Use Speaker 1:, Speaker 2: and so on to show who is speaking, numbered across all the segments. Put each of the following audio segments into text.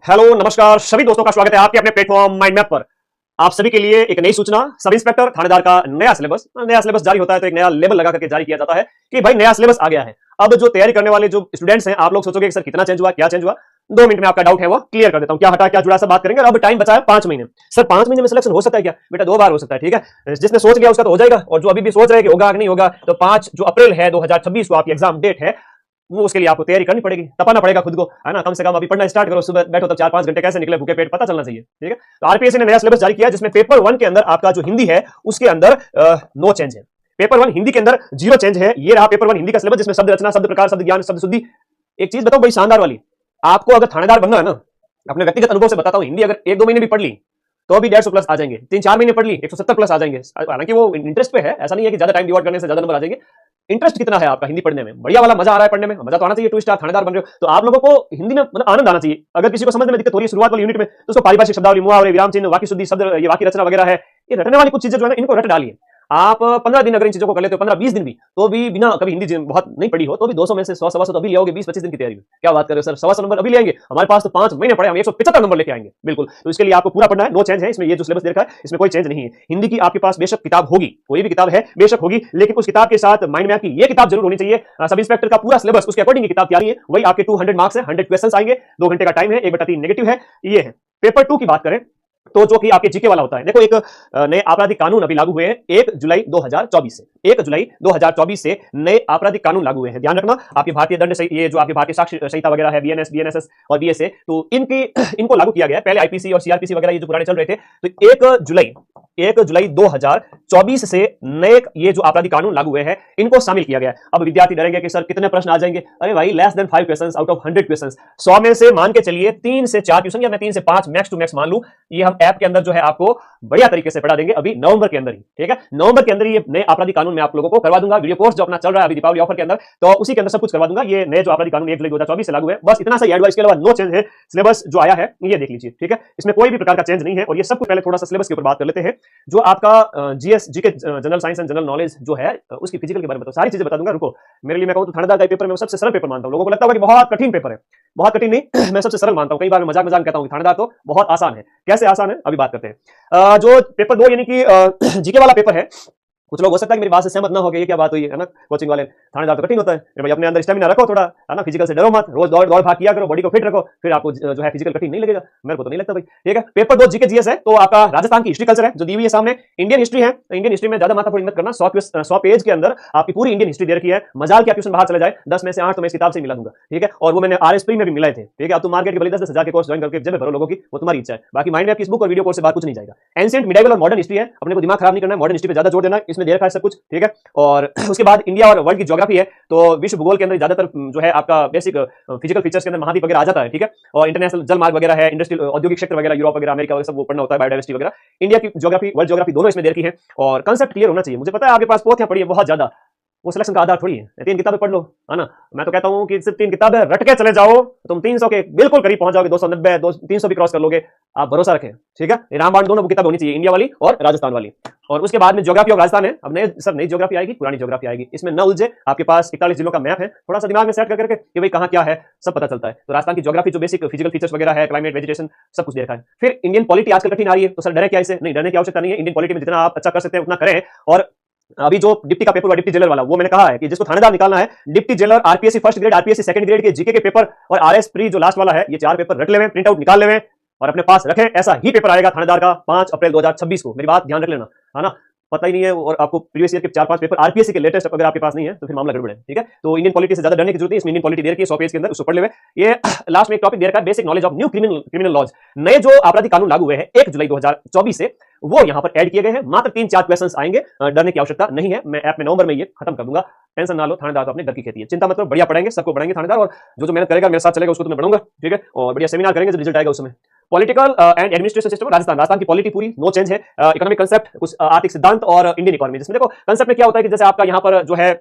Speaker 1: Hello नमस्कार सभी दोस्तों का स्वागत है आपके अपने प्लेटफॉर्म माइंड मैप पर। आप सभी के लिए एक नई सूचना, सब इंस्पेक्टर थानेदार का नया सिलेबस जारी होता है तो एक नया लेबल लगा करके जारी किया जाता है कि भाई नया सिलेबस आ गया है। अब जो तैयारी करने वाले जो स्टूडेंट्स हैं, आप लोग सोचोगे कि सर कितना चेंज हुआ, क्या चेंज हुआ। 2 मिनट में आपका डाउट है वो क्लियर कर देता हूं, क्या हटा क्या जुड़ा सब बात करेंगे। अब टाइम बचा है 5 महीने। सर 5 महीने में सिलेक्शन हो सकता है क्या? बेटा 2 बार हो सकता है, ठीक है। जिसने सोच गया उसका तो हो जाएगा, और जो अभी भी सोच रहे हैं कि होगा कि नहीं होगा, तो 5 जो अप्रैल है 2026 को आपकी एग्जाम डेट है, वो उसके लिए आपको तैयारी करनी पड़ेगी, तपाना पड़ेगा खुद को, है ना। कम से कम अभी पढ़ना स्टार्ट करो, सुबह बैठो तब 4-5 घंटे कैसे निकले भूखे पेट पता चलना चाहिए, ठीक है। तो आरपीएससी ने नया सिलेबस जारी किया जिसमें पेपर 1 के अंदर आपका जो हिंदी है उसके अंदर नो चेंज है। पेपर 1 हिंदी के अंदर 0 चेंज है। ये रहा पेपर 1 हिंदी का सिलेबस जिसमें शब्द रचना, शब्द प्रकार, शब्द ज्ञान, शब्द शुद्धि। एक चीज बताओ बड़ी शानदार वाली, आपको अगर थानेदार बनना है ना, अपने व्यक्तिगत अनुभव से बताता हूं, हिंदी अगर 1-2 महीने भी पढ़ ली तो भी 150 प्लस आ जाएंगे। 3-4 महीने पढ़ ली 170 प्लस आ जाएंगे। हालांकि वो इंटरेस्ट पे है, ऐसा नहीं है कि ज्यादा टाइम डिवोट करने से ज्यादा नंबर आ जाएंगे। इंटरेस्ट कितना है आपका हिंदी पढ़ने में, बढ़िया वाला मजा आ रहा है पढ़ने में, मजा तो आना चाहिए। 2 स्टार थानेदार बन रहे हो तो आप लोगों को हिंदी में मतलब आनंद आना चाहिए। अगर किसी को समझने में दिक्कत हो रही है शुरुआत वाली यूनिट में, तो उसको पारिभाषिक शब्दावली, मुहावरे, विराम चिन्ह, वाक्य शुद्धि, शब्द, ये वाक्य रचना वगैरह है, ये रटने वाली कुछ चीजें जो है इनको रट डालिए। आप 15 दिन अगर इन चीजों को कर लेते हो, 15-20 दिन भी, तो भी बिना कभी हिंदी बहुत नहीं पढ़ी हो तो भी 200 में से 100-125 तो अभी ले आओगे 20-25 दिन की तैयारी में। क्या बात कर रहे हो सर, 125 नंबर अभी ले आएंगे? हमारे पास तो 5 महीने पड़े, हम 175 नंबर लेके आएंगे बिल्कुल। तो इसके लिए आपको पूरा पढ़ना है, नो चेंज है इसमें। ये जो सिलेबस दे रखा है इसमें कोई चेंज नहीं है। हिंदी की आपके पास बेशक किताब होगी, कोई भी किताब है बेशक होगी, लेकिन उस किताब के साथ माइंड मैप की ये किताब जरूर होनी चाहिए। सब इंस्पेक्टर का पूरा सिलेबस उसके अकॉर्डिंग किताब तैयारी है, वही आपके 200 मार्क्स है, 100 क्वेश्चन आएंगे, 2 घंटे का टाइम है, 1/3 नेगेटिव है। ये है पेपर 2 की बात करें तो जो कि आपके जीके वाला होता है। देखो एक नए आपराधिक कानून अभी लागू हुए हैं 1 जुलाई 2024 से। 1 जुलाई 2024 से नए आपराधिक कानून लागू हुए हैं। ध्यान रखना, आपकी भारतीय दंड ये जो आपकी भारतीय साक्ष्य संहिता वगैरह है, बीएनएस, बीएनएसएस और बीएसए, तो इनको लागू किया गया है। पहले आईपीसी और सीआरपीसी वगैरह ये जो पुराने चल रहे थे, तो 1 जुलाई 2024 से नए ये जो आपराधिक कानून लागू हुए हैं इनको शामिल किया गया है। अब विद्यार्थी डरेंगे कि सर कितने प्रश्न आ जाएंगे। अरे भाई less than 5 questions out of 100 questions. 100 में से मान के चलिए 3 से 4 क्वेश्चन, या मैं 3 से 5 मैक्स टू मैक्स मान लूं। ये हम ऐप के अंदर जो है आपको बढ़िया तरीके से पढ़ा देंगे अभी नवंबर के अंदर ही, ठीक है। नवंबर के अंदर ये नए आपराधिक कानून में आप लोगों को करवा दूंगा। वीडियो कोर्स जो अपना चल रहा है अभी दीपावली ऑफर के अंदर, तो उसी के अंदर सब कुछ करवा दूंगा। ये नए जो आपराधिक कानून 1 जुलाई 2024 से लागू है, बस इतना सा एडवाइस के अलावा नो चेंज है। सिलेबस जो आया है ये देख लीजिए, ठीक है। इसमें कोई भी प्रकार का चेंज नहीं है। और ये सब कुछ पहले थोड़ा सा सिलेबस के ऊपर बात कर लेते हैं। जो आपका GS, GK, general science and general knowledge जो है, उसकी फिजिकल के बारे में बताओ, सारी चीजें बता दूंगा। रुको, मेरे लिए मैं कहूं तो थानेदार का पेपर में सबसे सरल पेपर मानता हूं। लोगों को लगता होगा कि बहुत कठिन पेपर है, बहुत कठिन नहीं मैं सबसे सरल मानता हूं। कई बार मैं मजाक कहता हूं कि थानेदार तो बहुत आसान है। कैसे आसान है अभी बात करते हैं। जो पेपर 2 यानी कि जीके वाला पेपर है, कुछ लोग हो सकता है कि मेरी बात से सहमत ना हो गए, ये क्या बात हुई है ना कोचिंग वाले, थानेदार तो कठिन होता है। भाई अपने अंदर स्टेमिना रखो थोड़ा, है ना, फिजिकल से डरो मत, रोज दौड़ भाग किया करो, बॉडी को फिट रखो, फिर आपको जो है फिजिकल कठिन नहीं लगेगा। मेरे को तो नहीं लगता भाई, ठीक है। पेपर 2 जीके जीएस है, तो आपका राजस्थान की हिस्ट्री कल्चर है जो दी हुई है सामने। इंडियन हिस्ट्री है, इंडियन हिस्ट्री में ज्यादा माथाफोड़ी मत करना। 100 पेज के अंदर आपकी पूरी इंडियन हिस्ट्री दे रखी है। मजाल क्या क्वेश्चन बाहर चले जाए 10 में से 8 तो मैं इस किताब से मिला दूंगा, ठीक है। और वो मैंने आरएस प्री में भी मिलाए थे, ठीक है। अब तुम मार्केट के भले 10-10 हजार के कोर्स ज्वाइन करके जब भरो लोगों की, वो तुम्हारी इच्छा है। बाकी माइंड मैप की इस बुक और वीडियो कोर्स से बात कुछ नहीं जाएगा। एंशिएंट, मिडिवल और मॉडर्न हिस्ट्री है, अपने को दिमाग खराब नहीं करना है, मॉडर्न हिस्ट्री पे ज्यादा जोर देना है, इसमें दे रखा है सब कुछ, ठीक है। और उसके बाद इंडिया और वर्ल्ड की ज्योग्राफी है, तो विश्व भूगोल के अंदर ज्यादातर जो है आपका बेसिक फिजिकल फीचर्स के अंदर महाद्वीप वगैरह आ जाता है, ठीक है। और इंटरनेशनल जल मार्ग वगैरह है, इंडस्ट्रियल औद्योगिक क्षेत्र वगैरह, यूरोप वगैरह, अमेरिका वगैरह सब वो पढ़ना होता है, बायोडायवर्सिटी वगैरह। इंडिया की ज्योग्राफी, वर्ल्ड ज्योग्राफी दोनों इसमें दे रखी है। और कांसेप्ट क्लियर होना चाहिए। मुझे पता है आपके पास पोथियां पड़ी है बहुत ज्यादा, वो सिलेक्शन का आधार थोड़ी है। 3 किताबें पढ़ लो, है ना। मैं तो कहता हूं कि सिर्फ 3 किताबें रट के चले जाओ, तुम 300 के बिल्कुल करीब पहुंच जाओगे, 290, 300 भी क्रॉस कर लोगे, आप भरोसा रखें, ठीक है। रामबाण दोनों किताबें होनी चाहिए, इंडिया वाली और राजस्थान वाली। और उसके बाद में ज्योग्राफी और राजस्थान है। अब नई ज्योग्राफी आएगी, पुरानी ज्योग्राफी आएगी, इसमें न उलझे। आपके पास 41 जिलों का मैप है, थोड़ा सा दिमाग में सेट करके कि भाई कहां क्या है सब पता चलता है। तो राजस्थान की ज्योग्राफी जो बेसिक फिजिकल फीचर्स वगैरह है, क्लाइमेट, वेजिटेशन, सब कुछ देखा है। फिर इंडियन पॉलिटी आजकल कठिन आ रही है, तो सर डरे क्या इससे? नहीं, डरने की आवश्यकता नहीं है। इंडियन पॉलिटी में जितना आप अच्छा कर सकते हैं उतना करें। और अभी जो डिप्टी का पेपर हुआ, डिप्टी जेलर वाला, वो मैंने कहा है कि जिसको थानेदार निकालना है, deputy jailer, RPSC first grade, RPSC second grade के जीके के पेपर और आरएस प्री जो लास्ट वाला है, ये 4 पेपर रट लेवे, प्रिंट आउट निकाल लेवे और अपने पास रखें। ऐसा ही पेपर आएगा थानेदार का 5 अप्रैल 2026 को। मेरी बात ध्यान रख लेना, है ना। पता ही नहीं है और आपको प्रीवियस ईयर के 4-5 पेपर आरपीएससी के लेटेस्ट अगर आपके पास नहीं है तो फिर मामला गड़बड़ है, ठीक है। तो इंडियन पॉलिटी से ज्यादा डरने की जरूरत नहीं। इसमें इंडियन पॉलिटी दे रखी है 100 पेज के अंदर, उसको पढ़ लेवे। ये लास्ट में एक टॉपिक दे रखा है, basic knowledge of new criminal laws. नए जो आपराधिक कानून लागू हुए हैं 1 जुलाई 2024 से, वो यहां पर ऐड किए गए हैं। मात्र 3-4 क्वेश्चंस आएंगे, डरने की आवश्यकता नहीं है। मैं ऐप में नवंबर में ये खत्म कर दूंगा, टेंशन ना लो। थानेदार तो अपने घर की खेती है, चिंता मत करो, बढ़िया पढ़ेंगे, सबको पढ़ेंगे थानेदार। और जो मेहनत करेगा, मेरे साथ चलेगा, उसको तो मैं बढ़ूंगा, ठीक है। और बढ़िया सेमिनार करेंगे, जब रिजल्ट आएगा उसमें। Political and administration system Rajasthan की पॉलिटी पूरी नो चेंज है। इकोनॉमिक कंसेप्ट, कुछ आर्थिक सिद्धांत और इंडियन इकोनॉमी, जिसमें देखो कंसेप्ट में क्या होता है कि जैसे आपका यहाँ पर जो है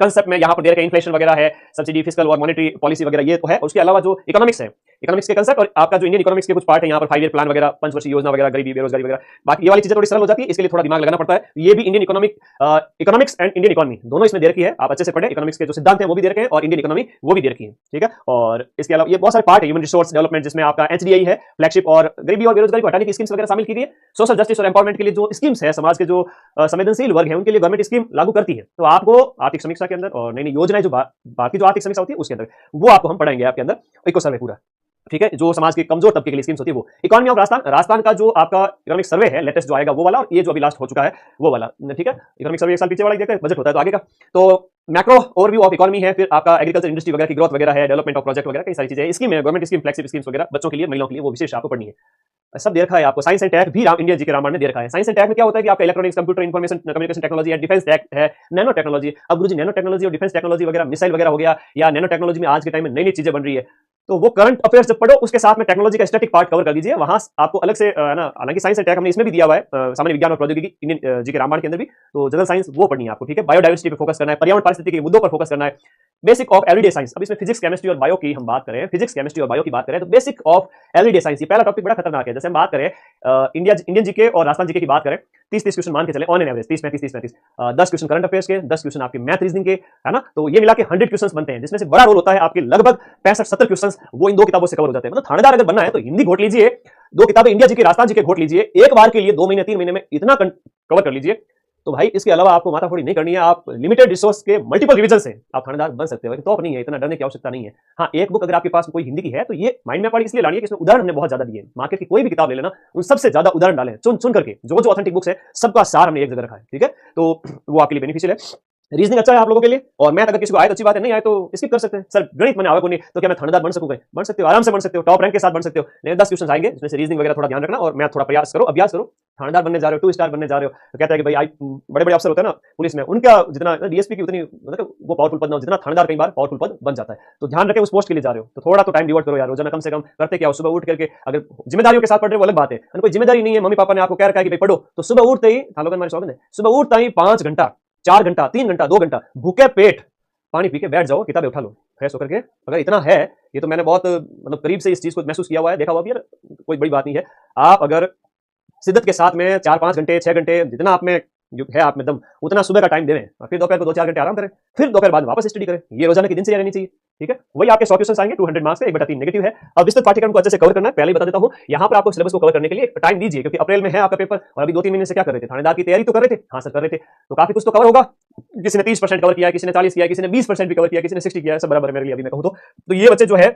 Speaker 1: कंसेप्ट में यहाँ पर दे रखे इन्फ्लेशन वगैरह है, सब्सिडी, फिस्कल और मॉनेटरी पॉलिसी वगैरह ये तो है। उसके अलावा जो इकोनॉमिक्स है, इकोनॉमिक्स के कंसेप्ट और आपका जो इंडियन इकोनॉमिक्स के कुछ पार्ट है यहाँ पर 5 ईयर प्लान वगैरह, पंचवर्षीय योजना वगैरह, गरीबी बेरोजगारी वगैरह, बाकी ये वाली चीजें थोड़ी सरल हो जाती है, इसके लिए थोड़ा दिमाग लगाना पड़ता है। ये भी Indian economics and Indian economy दोनों इसमें दे रखी है, आप अच्छे से पढ़े। इकोनॉमिक्स के जो सिद्धांत है वो भी दे रखे हैं और इंडियन इकोनॉमी वो भी दे रखी है, ठीक है। और इसके अलावा ये बहुत सारे पार्ट है, ह्यूमन रिसोर्स डेवलपमेंट जिसमें आपका HDI है, फ्लैगशिप, और गरीबी और बेरोजगारी को हटाने की स्कीम्स वगैरह शामिल की गई है। सोशल जस्टिस और एम्पावरमेंट के लिए जो स्कीम्स है, समाज के जो संवेदनशील वर्ग है उनके लिए गवर्नमेंट स्कीम लागू करती है। तो आपको आर्थिक समीक्षा के अंदर और नई नई योजनाएं जो बाकी जो आर्थिक समीक्षा होती है उसके अंदर वो आपको हम पढ़ाएंगे आपके अंदर इको सर्वे पूरा, ठीक है। जो समाज के कमजोर तबके के लिए स्कीम्स होती है वो। इकोनॉमी ऑफ राजस्थान का जो आपका इकोनॉमिक सर्वे है लेटेस्ट जो आएगा वो वाला, और ये जो अभी लास्ट हो चुका है वो वाला, ठीक है। इकोनॉमिक सर्वे एक साल पीछे वाला देखते हैं, बजट होता है तो आगे का। तो मैक्रो ओवरव्यू ऑफ इकोनॉमी है, फिर आपका एग्रीकल्चर इंडस्ट्री वगैरह की ग्रोथ वगैरह है, डेवलपमेंट ऑफ प्रोजेक्ट वगैरह, कई सारी चीजें स्कीम है, गवर्नमेंट स्कीम, फ्लैगशिप स्कीम्स वगैरह बच्चों के लिए, महिलाओं के लिए, वो विशेष आपको पढ़नी है। सब दे रखा है आपको। साइंस एंड टेक भी इंडिया जी के रामायण में दे रखा है। साइंस एंड टेक में क्या होता है कि आपका electronics, computer, information communication technology है, डिफेंस टेक है, नैनो टेक्नोलॉजी। अब गुरुजी नैनो टेक्नोलॉजी और डिफेंस टेक्नोलॉजी वगैरह, मिसाइल वगैरह हो गया, या नैनो टेक्नोलॉजी में आज के टाइम में नई नई चीजें बन रही है, तो वो करंट अफेयर्स जब पढ़ो उसके साथ में टेक्नोलॉजी का स्टैटिक पार्ट कवर कर दीजिए, वहां आपको अलग से ना, हालांकि साइंस एंड टेक हमने इसमें भी दिया हुआ है, सामान्य विज्ञान और प्रौद्योगिकी इंडियन जी के रामायण के अंदर भी, तो जनरल साइंस वो पढ़नी है आपको, ठीक है। बायोडाइवर्सिटी पे फोकस करना है, पर्यावरण पारिस्थितिकी के मुद्दों पर फोकस करना है, बेसिक ऑफ एवरीडे साइंस। अब इसमें फिजिक्स, केमिस्ट्री और बायो की हम बात करें, फिजिक्स, केमिस्ट्री और बायो की बात करें, तो बेसिक ऑफ एवरीडे साइंस, ये पहला टॉपिक बड़ा खतरनाक है। जैसे हम बात करें इंडियन जीके और राजस्थान जीके की बात करें, 30-30 क्वेश्चन मान के चले on an average, 30-35 10 question current affairs के, 10 क्वेश्चन आपके मैथ रीजनिंग के, है ना। तो ये मिला के 100 क्वेश्चन बनते हैं, जिसमें से बड़ा रोल होता है आपके लगभग 65-70 क्वेश्चन वो इन दो किताबों से कवर हो जाते हैं। मतलब थानेदार अगर बनना है तो हिंदी घोट लीजिए, दो किताबें इंडिया जीके, राजस्थान जीके घोट लीजिए, एक बार के लिए 2 महीने 3 महीने में इतना कवर कर लीजिए, तो भाई इसके अलावा आपको माथाफोड़ी नहीं करनी है। आप लिमिटेड रिसोर्स के मल्टीपल रिवीजन से आप थानेदार बन सकते हो, टॉप नहीं है, इतना डरने की आवश्यकता नहीं है। हाँ, एक बुक अगर आपके पास कोई हिंदी की है तो ये माइंड में पड़ी इसलिए लानी है कि इसमें उदाहरण हमने बहुत ज्यादा दिए। मार्केट की कोई भी किताब ले लेना, उन सबसे ज्यादा उदाहरण डालें, चुन चुन करके, जो जो ऑथेंटिक बुक्स है सबका सार हमने एक जगह रखा है, ठीक है। तो वो आपके लिए बेनिफिशियल है। रीजनिंग अच्छा है आप लोगों के लिए, और मैथ अगर किसी को आए तो अच्छी बात है, नहीं आए तो स्किप कर सकते हैं। सर गणित मैंने आवे को नहीं, तो क्या मैं थानेदार बन सकूंगा? बन सकते हो, आराम से बन सकते हो, टॉप रैंक के साथ बन सकते हो। लेकिन 10 क्वेश्चन आएंगे जिसमें से रीजनिंग वगैरह थोड़ा ध्यान रखना, और मैथ थोड़ा प्रयास करो, अभ्यास करो। थानेदार बनने जा रहे हो, 2 स्टार बनने जा रहे हो, तो कहता है कि भाई बड़े बड़े अफसर होते हैं ना पुलिस में, उनका जितना डीएसपी की उतनी मतलब वो पावरफुल पद ना हो जितना थानेदार कई बार पावरफुल पद बन जाता है। तो ध्यान रखें, उस पोस्ट के लिए जा रहे हो तो थोड़ा तो टाइम डिवोट करो यार, रोजाना कम से कम करते क्या हो, सुबह उठ करके, अगर जिम्मेदारियों के साथ पढ़ रहे हो अलग बात है, कोई जिम्मेदारी नहीं है, मम्मी पापा ने आपको कह रखा है कि भाई पढ़ो, तो सुबह उठते ही हमारे स्वागत है, सुबह उठता ही 5 घंटा, 4 घंटा, 3 घंटा, 2 घंटा भूखे पेट पानी पी के बैठ जाओ, किताबें उठा लो, फ्रेश होकर के। अगर इतना है, ये तो मैंने बहुत मतलब करीब से इस चीज को महसूस किया हुआ है, देखा हुआ भी है, कोई बड़ी बात नहीं है। आप अगर शिद्दत के साथ में 4-5 घंटे, 6 घंटे, जितना आप में है, आप में दम, उतना सुबह का टाइम दें, और फिर दोपहर को 2-4 घंटे आराम करें, फिर दोपहर बाद वापस स्टडी करें। ये रोजाना की दिनचर्या रहनी चाहिए, ठीक है। वही आपके 100 क्वेश्चन आएंगे, 200 मार्क्स के, 1/3 नेगेटिव है। अब विस्तृत पाठ्यक्रम को अच्छे से कवर करना है, पहले ही बता देता हूं, यहां पर आपको सिलेबस को कवर करने के लिए टाइम दीजिए, क्योंकि अप्रैल में है आपका पेपर, और अभी 2-3 महीने से क्या कर रहे थे, थानेदार की तैयारी तो कर रहे थे। हाँ सर कर रहे थे, तो काफी कुछ तो कवर होगा। किसी ने 30% कवर किया, किसी ने 40 किया, किसी ने 20% भी कवर किया, किसी ने 60 किया, सब बराबर मेरे लिए अभी मैं कहूं तो ये बच्चे जो है,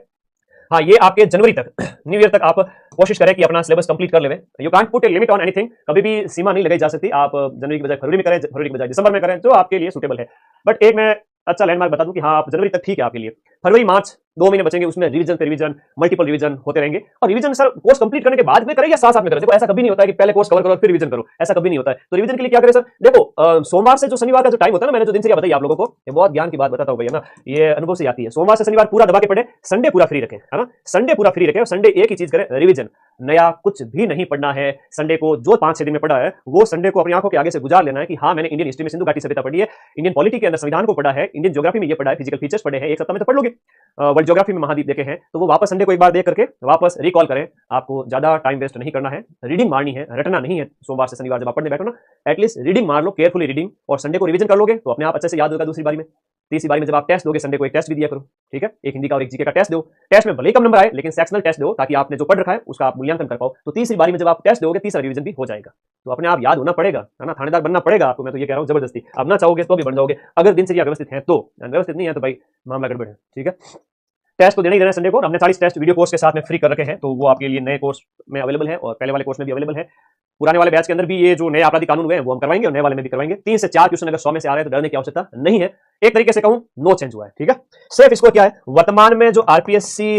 Speaker 1: हाँ, ये आपके जनवरी तक, न्यू ईयर तक आप कोशिश करें कि अपना सिलेबस कंप्लीट कर लेवें। You can't put a limit on anything, कभी भी सीमा नहीं लगाई जा सकती। आप जनवरी की बजाय फरवरी में करें, फरवरी की बजाय दिसंबर में करें, जो आपके लिए सूटेबल है। बट एक मैं अच्छा लैंडमार्क बता दूं कि हाँ, आप जनवरी तक ठीक है आपके लिए। फरवरी मार्च 2 महीने बचेंगे, उसमें रिवीजन पे रिवीजन, मल्टीपल रिवीजन होते रहेंगे। और रिवीजन सर कोर्स कंप्लीट करने के बाद में करें या साथ में करें? देखो ऐसा कभी नहीं होता है कि पहले कोर्स कवर करो फिर रिवीजन करो, ऐसा कभी नहीं होता है। तो रिवीजन के लिए क्या करें सर? देखो सोमवार से जो शनिवार का जो टाइम होता है ना, मैंने जो दिनचर्या बताई आप लोगों को, ये बहुत ज्ञान की बात बताता हूं भैया ना, ये अनुभव से आती है। सोमवार से शनिवार पूरा दबा के पढ़े, संडे पूरा फ्री रखें, है ना, संडे पूरा फ्री रखें, और संडे एक ही चीज करें, रिवीजन। नया कुछ भी नहीं पढ़ना है। संडे को जो 5-6 दिन में पढ़ा है वो संडे को अपनी आंखों के आगे से गुजार लेना है कि हाँ, मैंने इंडियन हिस्ट्री में सिंधु घाटी सभ्यता पढ़ी है, इंडियन पॉलिटी के अंदर संविधान को पढ़ा है, इंडियन ज्योग्राफी में ये पढ़ा है, फिजिकल फीचर्स पढ़े हैं, एक सप्ताह में तो पढ़ लोगे। वर्ल्ड ज्योग्राफी में महाद्वीप देखे हैं, तो वो वापस संडे को एक बार देख करके वापस रिकॉल करें। आपको ज्यादा टाइम वेस्ट नहीं करना है, रीडिंग मारनी है, रटना नहीं है। सोमवार से शनिवार जब आप पढ़ने बैठो ना, एटलीस्ट रीडिंग मार लो, केयरफुली रीडिंग, और संडे को रिवीजन कर लोगे तो अपने आप अच्छे से याद होगा। दूसरी बारी में, तीसरी बारी में जब आप टेस्ट दोगे, संडे को एक टेस्ट भी दिया करो, ठीक है, एक हिंदी का और एक जीके का टेस्ट दो। टेस्ट में भले ही कम नंबर आए, लेकिन सेक्शनल टेस्ट दो, ताकि आपने जो पढ़ रखा है उसका आप मूल्यांकन कर पाओ। तो तीसरी बारी में जब आप टेस्ट दोगे, तीसरा रिवीजन भी हो जाएगा। तो अपने आप याद होना पड़ेगा, है ना, थानेदार बनना पड़ेगा आपको। मैं तो ये कह रहा हूँ जबरदस्ती, अब ना चाहोगे तो भी बन जाओगे, अगर दिनचर्या व्यवस्थित है तो। व्यवस्थित नहीं है तो भाई मामला गड़बड़ है, ठीक है। टेस्ट तो देना ही देना है संडे को। हमने 40 टेस्ट वीडियो कोर्स के साथ में फ्री कर रखे हैं, तो वो आपके लिए नए कोर्स में अवेलेबल है और पहले वाले कोर्स में भी अवेलेबल है। पुराने वाले बैच के अंदर भी ये जो नए आपराधिक कानून हुए हैं वो हम करवाएंगे, और नए वाले में भी करवाएंगे। 3 से 4 क्वेश्चन अगर 100 में से आ रहे हैं तो डरने की आवश्यकता नहीं है। एक तरीके से कहूं, नो चेंज हुआ है, ठीक है। सेफ स्कोर क्या है? वर्तमान में जो आरपीएससी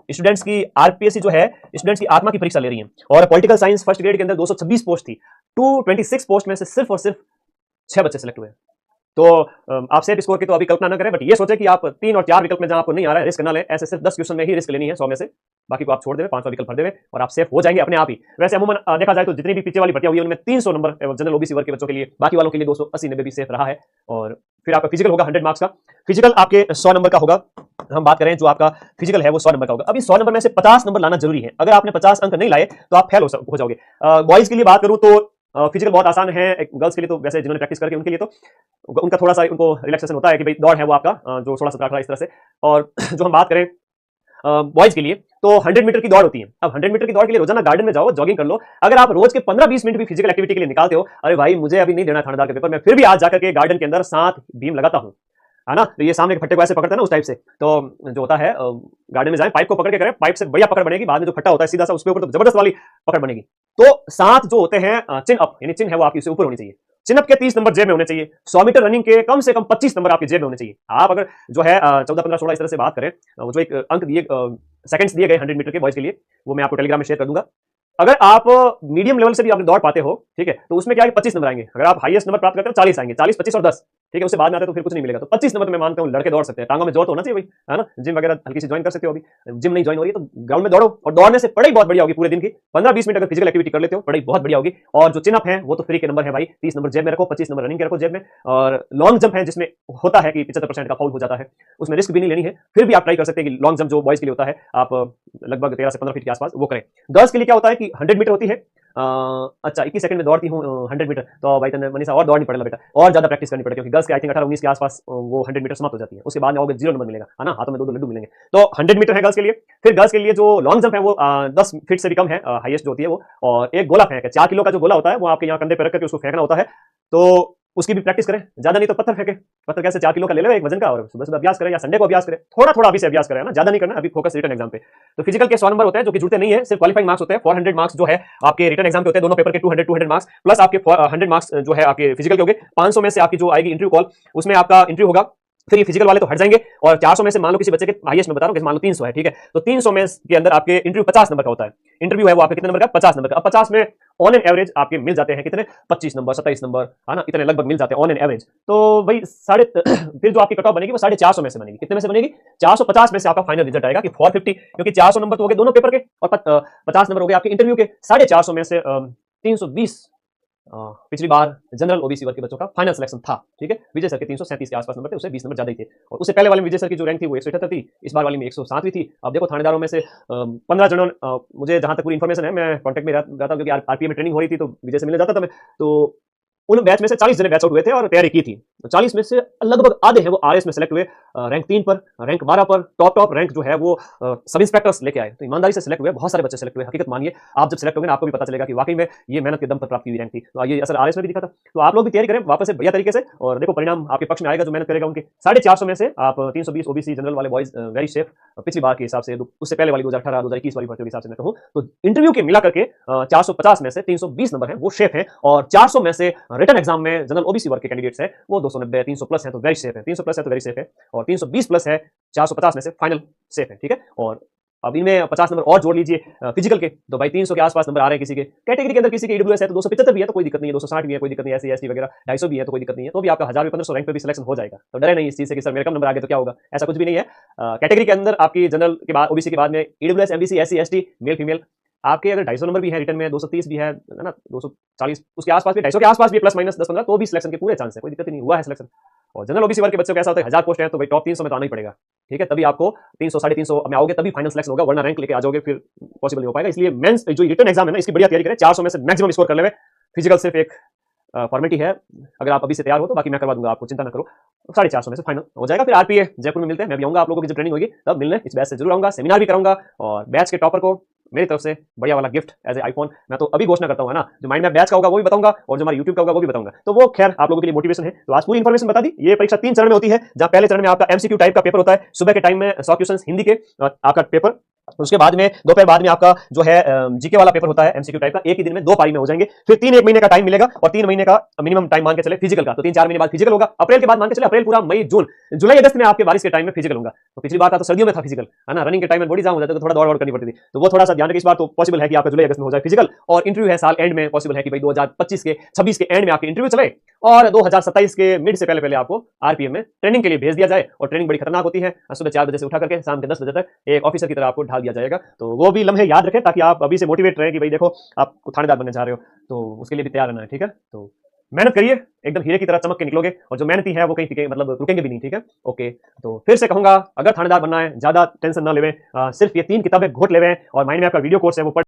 Speaker 1: स्टूडेंट्स की, आरपीएससी जो है स्टूडेंट्स की आत्मा की परीक्षा ले रही है, और पॉलिटिकल साइंस फर्स्ट ग्रेड के अंदर 226 पोस्ट थी, 226 पोस्ट में से सिर्फ और सिर्फ 6 बच्चे सेलेक्ट हुए। तो आप सेफ स्कोर की तो अभी कल्पना न करें, बट ये सोचे कि आप 3 और 4 विकल्प में जहां आपको नहीं आ रहा है रिस्क ना ले, ऐसे सिर्फ 10 क्वेश्चन में ही रिस्क लेनी है 100 में से, बाकी को आप छोड़ देवे, 5वां विकल्प भर देवे और आप सेफ हो जाएंगे अपने आप ही। वैसे अमूमन देखा जाए तो जितनी भी पीछे वाली भर्तियां हुई है उनमें 300 नंबर जनरल ओबीसी वर्ग के बच्चों के लिए, बाकी वालों के लिए 280-90 भी सेफ रहा है। और फिर आपका फिजिकल होगा 100 मार्क्स का, फिजिकल आपके 100 नंबर का होगा। हम बात करें जो आपका फिजिकल है वो 100 नंबर का होगा। अभी 100 नंबर में से 50 नंबर लाना जरूरी है, अगर आपने 50 अंक नहीं लाए तो आप फेल हो जाओगे। बॉयज के लिए बात करूं तो फिजिकल बहुत आसान है, गर्ल्स के लिए तो वैसे जिन्होंने प्रैक्टिस करके उनके लिए तो उनका थोड़ा सा उनको रिलैक्सेशन होता है कि भाई दौड़ है वो आपका जो 16-17-18 इस तरह से। और जो हम बात करें बॉयज के लिए तो 100 मीटर की दौड़ होती है। अब 100 मीटर की दौड़ के लिए रोजाना गार्डन में जाओ, जॉगिंग कर लो। अगर आप रोज के 15-20 मिनट भी फिजिकल एक्टिविटी के लिए निकालते हो, अरे भाई मुझे अभी नहीं देना थानेदार का पेपर, मैं फिर भी आज जाकर के गार्डन के अंदर 7 बीम लगाता हूँ, है ना। तो ये सामने के फट्टे को ऐसे पकड़ते हैं ना उस टाइप से, तो जो होता है गार्डन में जाए पाइप को पकड़ के करें, पाइप से बढ़िया पकड़ बनेगी, बाद में जो फट्टा होता है सीधा सा उसके ऊपर तो जबरदस्त वाली पकड़ बनेगी। तो 7 जो होते हैं चिन अप, यानी चिन है वो आपकी उससे ऊपर होनी चाहिए, चिन अप के 30 नंबर जेब में होने चाहिए। 100 मीटर रनिंग के कम से कम 25 नंबर आपकी जेब में होने चाहिए। आप अगर जो है 14, 15, 16 इस तरह से बात करें, जो एक अंक दिए सेकंड्स दिए गए 100 मीटर के बॉयज के लिए, वो मैं आपको टेलीग्राम में शेयर कर दूंगा। अगर आप मीडियम लेवल से भी आप दौड़ पाते हो, ठीक है, तो उसमें क्या है 25 नंबर आएंगे। अगर आप हाईएस्ट नंबर प्राप्त करते हो 40 आएंगे, 40, 25 और 10, ठीक है, उससे बाद में आते तो फिर कुछ नहीं मिलेगा। तो 25 नंबर तो मैं मानता हूं लड़के दौड़ सकते हैं। टांगों में जोर तो होना चाहिए भाई, है ना। जिम वगैरह हल्की सी ज्वाइन कर सकते हो, अभी जिम नहीं ज्वाइन हो रही है तो ग्राउंड में दौड़ो, और दौड़ने से पढ़ाई बहुत बढ़िया होगी पूरे दिन की। 15-20 मिनट अगर फिजिकल एक्टिविटी कर लेते हो, पढ़ाई बहुत बढ़िया होगी। और जो चिन अप है वो तो फ्री के नंबर है भाई, 30 नंबर जेब में रखो, 25 नंबर रनिंग के रखो जेब में। और लॉन्ग जंप है जिसमें होता है कि 75% का फाउल हो जाता है, उसमें रिस्क भी नहीं लेनी है, फिर भी आप ट्राई कर सकते हैं कि लॉन्ग जंप जो बॉयज के लिए होता है आप लगभग 13 से 15 फीट के आसपास वो करें। गर्ल्स के लिए क्या होता है कि 100 मीटर होती है, अच्छा 21 सेकंड में दौड़ती हूँ 100 मीटर, तो भाई तने मनीषा और दौड़नी पड़ेगा बेटा, और ज्यादा प्रैक्टिस करनी पड़ेगी, क्योंकि गर्ल्स के आई थिंक 18-19 के आसपास वो 100 मीटर समाप्त हो जाती है, उसके बाद में आओगे 0 नंबर मिलेगा, है ना, हाथों में 2-2 लड्डू मिलेंगे। तो 100 मीटर है गर्ल्स के लिए। फिर गर्ल्स के लिए जो लॉन्ग जंप है वो 10 फीट से भी कम है, हाईएस्ट जो होती है वो, और एक गोला फेंक है 4 किलो का जो गोला होता है वो आपके यहाँ कंधे पे रख करके उसको फेंकना होता है, तो उसकी भी प्रैक्टिस करें। ज्यादा नहीं तो पत्थर फेंके, पत्थर कैसे 4 किलो का ले लो एक वजन का, और सुबह सुबह अभ्यास करें या संडे को अभ्यास करें, थोड़ा थोड़ा अभी से अभ्यास करें ना, ज्यादा नहीं करना, अभी फोकस रिटन एग्जाम पे। तो फिजिकल के 100 नंबर होते हैं जो कि जुड़ते नहीं है, सिर्फ क्वालिफाइंग मार्क्स होते हैं। 400 मार्क्स जो है आपके रिटन एग्जाम के होते हैं, दोनों पेपर के 200 मार्क्स प्लस आपके 100 मार्क्स जो है आपके फिजिकल के होंगे। 500 में से आपकी जो आएगी इंटरव्यू कॉल, उसमें आपका इंटरव्यू होगा, फिर ये फिजिकल वाले तो हट जाएंगे। और 400 में से मान लो किसी बच्चे के हाईएस्ट में बता रहा हूं, मान लो 300 है, ठीक है, तो 300 में के अंदर आपके इंटरव्यू 50 नंबर का होता है। इंटरव्यू है वो आपके कितने नंबर का, 50 नंबर का। अब 50 में ऑन एन एवरेज आपके मिल जाते हैं कितने, 25 नंबर, 27 नंबर, है ना, इतने लगभग मिल जाते हैं ऑन एन एवरेज। तो भाई फिर जो आपकी कट ऑफ बनेगी वो 450 में से बनेगी। कितने में से बनेगी, 450 में से आपका फाइनल रिजल्ट आएगा कि 450, क्योंकि 400 नंबर तो हो गए दोनों पेपर के और 50 नंबर हो गए आपके इंटरव्यू के। 450 में से 320 पिछली बार जनरल ओबीसी वर्ग के बच्चों का फाइनल सिलेक्शन था, ठीक है। विजय सर के 337 के आसपास नंबर थे, उसे 20 नंबर ज्यादा ही थे, और उससे पहले वाले में विजय सर की जो रैंक थी वो 178 थी, इस बार वाली में 107वीं थी। अब देखो थानेदारों में से 15 जनों, मुझे जहां तक पूरी इन्फॉर्मेशन है, मैं कॉन्टेक्ट में रहता हूं क्योंकि आरपीएम में ट्रेनिंग हो रही थी तो विजय से मिलने जाता था मैं, तो उन बैच में से 40 जने बैच आउट हुए थे और तैयारी की थी। तो 40 में से लगभग आधे हैं वो आरएस में सेलेक्ट हुए, रैंक 3 पर, रैंक 12 पर, टॉप रैंक जो है वो सब इंस्पेक्टर्स लेके आए। तो ईमानदारी से सेलेक्ट हुए, बहुत सारे बच्चे सेलेक्ट हुए। हकीकत मानिए, आप जब सेलेक्ट होंगे ना आपको भी पता चलेगा कि वाकई में ये मेहनत के दम पर प्राप्त हुई रैंक थी। तो ये असर आरएस में भी दिखा था। तो आप लोग भी तैयारी करें वापस से बढ़िया तरीके से, और देखो परिणाम आपके पक्ष में आएगा। जो मेहनत करेगा उनके 450 में से आप 320 ओबीसी जनरल वाले बॉयज वेरी सेफ पिछली बार के हिसाब से, उससे पहले वाली 2018, 2021 वाली भर्ती के हिसाब से मैं कहूं तो इंटरव्यू के मिला करके 450 में से 320 नंबर है वो शेफ है, और 400 में से रिटन एग्जाम में जनरल ओबीसी वर्ग के कैंडिडेट्स है वो 290, 300 प्लस है तो वेरी सेफ है, 300 प्लस है तो वेरी सेफ है, और 320 प्लस है 450 में से फाइनल सेफ है, ठीक है। और अब इनमें 50 नंबर और जोड़ लीजिए फिजिकल के, तो भाई 300 के आसपास नंबर आ रहे हैं किसी के कैटेगरी के अंदर, किसी के ईडब्ल्यूएस है तो 275 भी है तो कोई दिक्कत नहीं है, 260 भी है कोई दिक्कत नहीं है, एससी एसटी वगैरह 250 भी है तो कोई दिक्कत नहीं है, तो भी आपका 1000-1500 रैंक पे भी सिलेक्शन हो जाएगा। तो डरे नहीं इस चीज से कि सर मेरे कम नंबर आ गए तो क्या होगा, ऐसा कुछ भी नहीं है। कैटेगरी के अंदर आपकी जनरल के बाद, ओबीसी के बाद में EWS, MBC, SC ST, male female, आपके अगर 250 नंबर भी है रिटर्न में, 230 भी है ना, 240 उसके आसपास भी, 250 के आसपास भी प्लस माइनस 10-15, तो भी सिलेक्शन के पूरे चांस है, कोई दिक्कत नहीं, हुआ है सिलेक्शन। और जनरल ओबीसी वर्ग के बच्चों का ऐसा होता है 1000 पोस्ट है तो भाई टॉप 300 में तो आना ही पड़ेगा, ठीक है, तभी आपको 300 350 में आओगे तभी फाइनल सिलेक्शन होगा, वरना रैंक लेके आ जाओगे फिर पॉसिबल नहीं हो पाएगा। इसलिए मेंस जो रिटर्न एग्जाम है ना, इसकी बढ़िया तैयारी करें, 400 में से मैक्सिमम स्कोर कर लेवे। फिजिकल सिर्फ एक फॉर्मेलिटी है, अगर आप अभी से तैयार हो तो बाकी मैं करवा दूंगा आपको, चिंता ना करो। 450 में से फाइनल हो जाएगा। फिर आरपीए जयपुर में मिलते हैं, मैं भी आऊंगा, आप लोगों की जब ट्रेनिंग होगी तब मिलने इस बैच से जरूर आऊंगा, सेमिनार भी कराऊंगा, और बैच के टॉपर को मेरी तरफ से बढ़िया वाला गिफ्ट एज ए आईफोन मैं तो अभी घोषणा करता हूं, है ना, जो माइंड मैप बैच का होगा वो भी बताऊंगा, और जो हमारा यूट्यूब का होगा वो भी बताऊंगा। तो वो खैर आप लोगों के लिए मोटिवेशन है। तो आज पूरी इन्फॉर्मेशन बता दी। ये परीक्षा 3 चरण में होती है, जहां पहले चरण में आपका एमसीक्यू टाइप का पेपर होता है, सुबह के टाइम में 100 क्वेश्चन हिंदी के आपका पेपर उसके बाद में दोपहर बाद में आपका जो है जीके वाला पेपर होता है एमसीक्यू टाइप का, एक ही दिन में 2 पारी में हो जाएंगे। फिर 1 महीने का टाइम मिलेगा और 3 महीने का मिनिमम टाइम मान के चले फिजिकल का, तो 3-4 महीने बाद फिजिकल होगा। अप्रैल के बाद मान के चले अप्रैल पूरा मई जून जुलाई अगस्त में आपके बारिश के टाइम में फिजिकल होगा। तो पिछली बार था तो सर्दियों में था फिजिकल, है ना, रनिंग के टाइम में बॉडी जाम हो जाता है तो थोड़ा दौड़ करनी पड़ती थी, तो वो थोड़ा सा ध्यान रखिए। इस बार तो पॉसिबल है कि आपका जुलाई अगस्त में हो जाए फिजिकल, और इंटरव्यू है साल एंड में, पॉसिबल है कि भाई 2025 के 26 के एंड में आपके इंटरव्यू चले और 2027 के मिड से पहले आपको आरपीएम में ट्रेनिंग के लिए भेज दिया जाए। और ट्रेनिंग बड़ी खतरनाक होती है, सुबह 4 बजे से उठा करके शाम के 10 बजे तक एक ऑफिसर की तरह आपको ढाल दिया जाएगा। तो वो भी लम्हे याद रखें ताकि आप अभी से मोटिवेट रहें कि भाई देखो आप थानेदार बनने जा रहे हो, तो उसके लिए भी तैयार रहना है, ठीक है। तो मेहनत करिए, एकदम हीरे की तरह चमक के निकलोगे, और जो मेहनती है वो कहीं मतलब रुकेंगे भी नहीं, ठीक है। ओके, तो फिर से कहूंगा अगर थानेदार बनना है ज्यादा टेंशन ना लेवें, सिर्फ ये 3 किताबें घोट लेवें और माइंड मैप का वीडियो कोर्स है वो पढ़